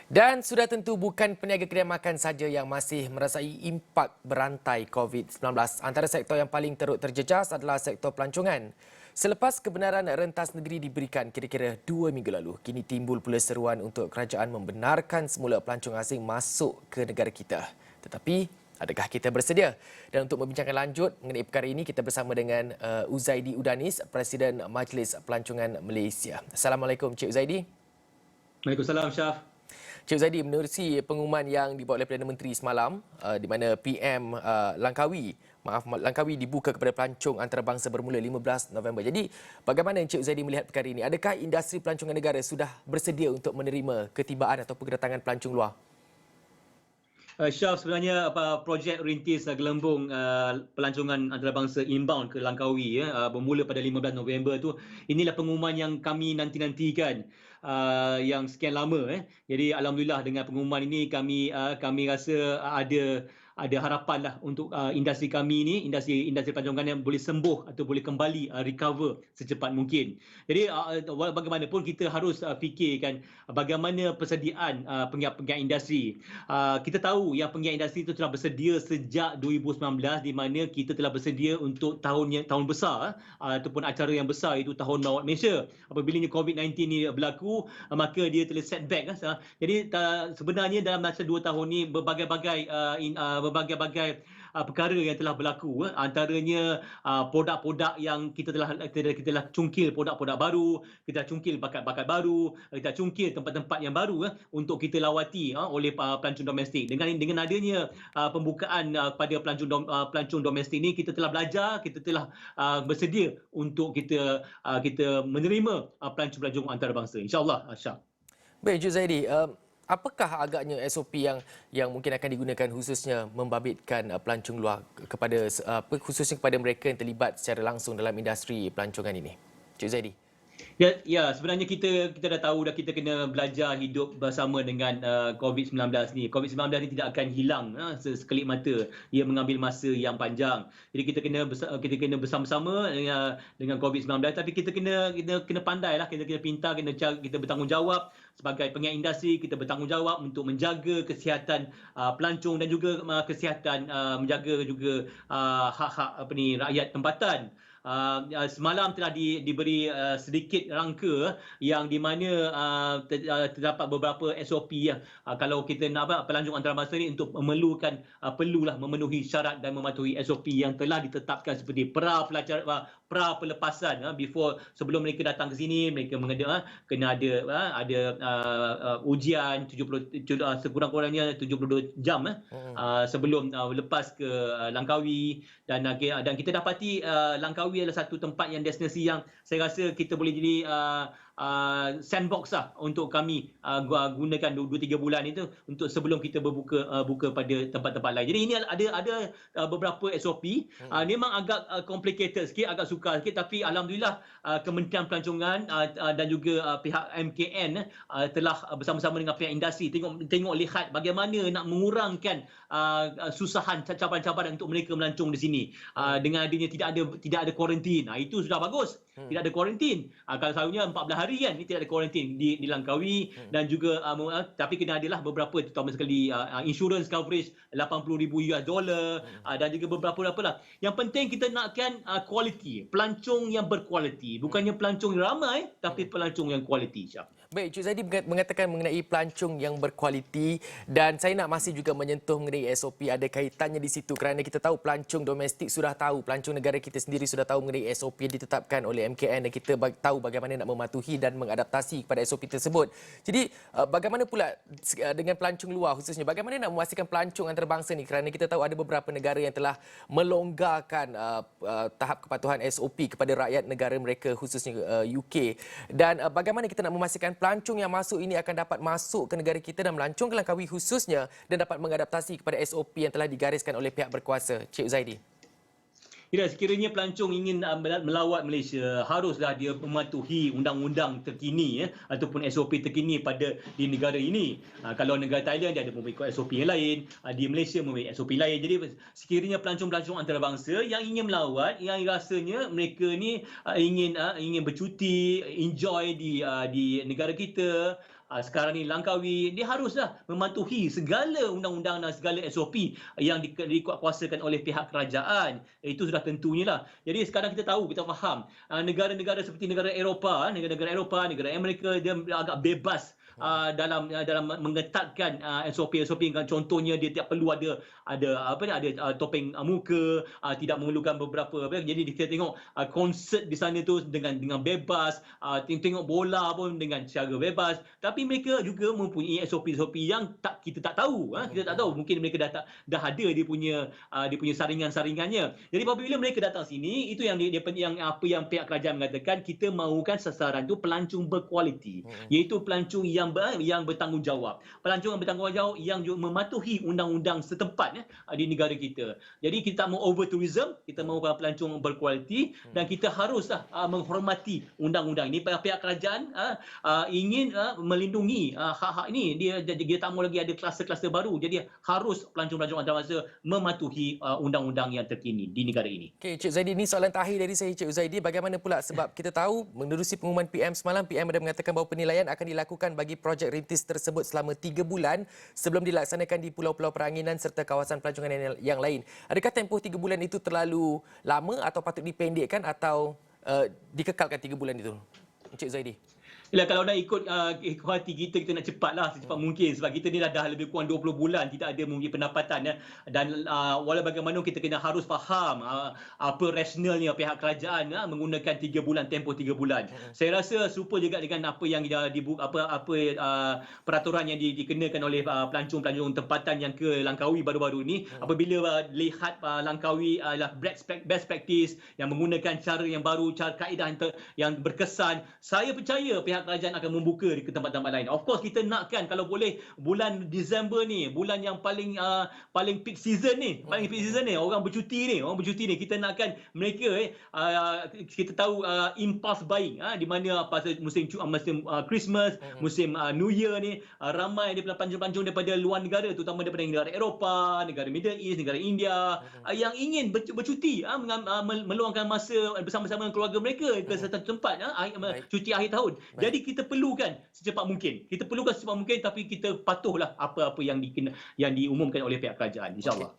Dan sudah tentu bukan peniaga kedai makan saja yang masih merasai impak berantai COVID-19. Antara sektor yang paling teruk terjejas adalah sektor pelancongan. Selepas kebenaran rentas negeri diberikan kira-kira 2 minggu lalu, kini timbul pula seruan untuk kerajaan membenarkan semula pelancong asing masuk ke negara kita. Tetapi, adakah kita bersedia? Dan untuk membincangkan lanjut mengenai perkara ini, kita bersama dengan Uzaidi Udanis, Presiden Majlis Pelancongan Malaysia. Assalamualaikum, Cik Uzaidi. Waalaikumsalam, Syaf. Cik Zaidi, menerusi pengumuman yang dibuat oleh Perdana Menteri semalam di mana PM Langkawi dibuka kepada pelancong antarabangsa bermula 15 November. Jadi, bagaimana Cik Zaidi melihat perkara ini? Adakah industri pelancongan negara sudah bersedia untuk menerima ketibaan atau kedatangan pelancong luar? Syaf, sebenarnya projek rintis gelembung pelancongan antarabangsa inbound ke Langkawi bermula pada 15 November tu, inilah pengumuman yang kami nanti-nantikan yang sekian lama. Jadi alhamdulillah dengan pengumuman ini kami rasa ada harapan lah untuk industri kami ni, industri pelancongan yang boleh sembuh atau boleh kembali recover secepat mungkin. Jadi bagaimanapun kita harus fikirkan bagaimana persediaan penggiat-penggiat industri. Kita tahu yang penggiat industri itu telah bersedia sejak 2019 di mana kita telah bersedia untuk tahun besar ataupun acara yang besar, itu Tahun Lawat Malaysia. Apabila COVID-19 ni berlaku, maka dia telah setback. Jadi sebenarnya dalam masa 2 tahun ni berbagai-bagai perkara yang telah berlaku. Antaranya produk-produk yang kita telah cungkil, produk-produk baru, kita cungkil bakat-bakat baru, kita cungkil tempat-tempat yang baru untuk kita lawati oleh pelancong domestik. Dengan adanya pembukaan pada pelancong domestik ni, kita telah belajar, kita telah bersedia untuk kita menerima pelancong-pelancong antarabangsa. InsyaAllah, Syah. Baik, Cik Zaidi. Apakah agaknya SOP yang mungkin akan digunakan khususnya membabitkan pelancong luar khususnya kepada mereka yang terlibat secara langsung dalam industri pelancongan ini? Cik Zaidi. Ya, sebenarnya kita dah tahu kita kena belajar hidup bersama dengan COVID-19 ni. COVID-19 ni tidak akan hilang sekelip mata. Ia mengambil masa yang panjang. Jadi kita kena bersama-sama dengan COVID-19, tapi kita kena pandailah, kita pintar, kita bertanggungjawab sebagai penggiat industri. Kita bertanggungjawab untuk menjaga kesihatan pelancong dan juga kesihatan menjaga juga hak-hak rakyat tempatan. Semalam telah diberi sedikit rangka yang di mana terdapat beberapa SOP kalau kita nak pelancong antarabangsa ni untuk perlulah memenuhi syarat dan mematuhi SOP yang telah ditetapkan seperti pra pelepasan. Sebelum mereka datang ke sini, mereka kena ada ujian sekurang-kurangnya 72 jam sebelum lepas ke Langkawi, dan kita dapati Langkawi adalah satu tempat yang destinasi yang saya rasa kita boleh jadi sandbox untuk kami gunakan 2-3 bulan itu untuk sebelum kita buka pada tempat-tempat lain. Jadi ini ada beberapa SOP. Memang agak complicated sikit, agak sukar sikit, tapi alhamdulillah Kementerian Pelancongan dan juga pihak MKN telah bersama-sama dengan pihak industri tengok lihat bagaimana nak mengurangkan susahan, cabaran-cabaran untuk mereka melancong di sini. Dengan adanya tidak ada kuarantin. Itu sudah bagus. Tidak ada kuarantin. Kalau selalunya 14 hari kan, ini tidak ada kuarantin di Langkawi. Dan juga tapi kena adalah beberapa, terutama sekali insurance coverage $80,000 dan juga beberapa lah. Yang penting kita nakkan kualiti, pelancong yang berkualiti, bukannya pelancong yang ramai, tapi pelancong yang kualiti, Syaf. Baik, Cik Zaidi mengatakan mengenai pelancong yang berkualiti, dan saya nak masih juga menyentuh mengenai SOP. Ada kaitannya di situ kerana kita tahu pelancong domestik sudah tahu, pelancong negara kita sendiri sudah tahu mengenai SOP yang ditetapkan oleh MKN, dan kita tahu bagaimana nak mematuhi dan mengadaptasi kepada SOP tersebut. Jadi, bagaimana pula dengan pelancong luar khususnya? Bagaimana nak memastikan pelancong antarabangsa ni, kerana kita tahu ada beberapa negara yang telah melonggarkan tahap kepatuhan SOP kepada rakyat negara mereka, khususnya UK. Dan bagaimana kita nak memastikan pelancong yang masuk ini akan dapat masuk ke negara kita dan melancong ke Langkawi khususnya, dan dapat mengadaptasi kepada SOP yang telah digariskan oleh pihak berkuasa. Cik Uzaidi. Ya, sekiranya pelancong ingin melawat Malaysia, haruslah dia mematuhi undang-undang terkini ataupun SOP terkini di negara ini. Kalau negara Thailand dia ada mengikut SOP yang lain, di Malaysia mengikut SOP lain. Jadi sekiranya pelancong-pelancong antarabangsa yang ingin melawat, yang rasanya mereka ni ingin bercuti, enjoy di negara kita, sekarang ni Langkawi dia haruslah mematuhi segala undang-undang dan segala SOP yang dikuatkuasakan oleh pihak kerajaan. Itu sudah tentunya lah. Jadi sekarang kita tahu, kita faham negara-negara seperti negara Eropah, negara Amerika dia agak bebas dalam mengetatkan SOP-SOP. Contohnya dia tidak perlu ada topeng muka, tidak memerlukan beberapa jadi kita tengok konsert di sana tu dengan bebas, tengok bola pun dengan secara bebas. Tapi mereka juga mempunyai SOP-SOP yang kita tak tahu. Kita tak tahu, mungkin mereka dah ada dia punya saringan-saringannya. Jadi apabila mereka datang sini, itu yang apa yang pihak kerajaan mengatakan, kita mahukan sasaran tu pelancong berkualiti, iaitu pelancong yang bertanggungjawab. Pelancong yang bertanggungjawab yang juga mematuhi undang-undang setempat di negara kita. Jadi kita tak mahu over tourism, kita mahu pelancong berkualiti dan kita haruslah menghormati undang-undang. Ini pihak kerajaan ingin melindungi hak-hak ini. Dia tak mahu lagi ada kluster-kluster baru. Jadi harus pelancong-pelancong antarabangsa mematuhi undang-undang yang terkini di negara ini. Okey, Cik Zaidi, ini soalan terakhir dari saya, Cik Zaidi. Bagaimana pula, sebab kita tahu menerusi pengumuman PM semalam, PM ada mengatakan bahawa penilaian akan dilakukan bagi projek rintis tersebut selama 3 bulan sebelum dilaksanakan di pulau-pulau peranginan serta kawasan pelancongan yang lain. Adakah tempoh 3 bulan itu terlalu lama atau patut dipendekkan atau dikekalkan 3 bulan itu, Encik Zaidi? Yalah, kalau nak ikut hati kita nak cepatlah secepat mungkin, sebab kita ni dah lebih kurang 20 bulan tidak ada mempunyai pendapatan dan walau bagaimana kita kena harus faham apa rasionalnya pihak kerajaan menggunakan 3 bulan, tempoh 3 bulan. Saya rasa serupa juga dengan apa yang peraturan yang dikenakan oleh pelancong-pelancong tempatan yang ke Langkawi baru-baru ini. Apabila lihat Langkawi adalah best practice yang menggunakan cara yang baru, cara kaedah yang berkesan, saya percaya pihak kerajaan akan membuka ke tempat-tempat lain. Of course kita nakkan kalau boleh bulan Disember ni, bulan yang paling peak season ni, orang bercuti ni, kita nakkan mereka kita tahu impulse buying di mana pasal musim Christmas, musim New Year ni ramai daripada pelancong-pelancong daripada luar negara, terutama daripada negara Eropah, negara Middle East, negara India yang ingin bercuti, meluangkan masa bersama-sama dengan keluarga mereka ke satu tempat cuti akhir tahun. Jadi kita perlukan secepat mungkin. Tapi kita patuhlah apa-apa yang diumumkan oleh pihak kerajaan, insya-Allah.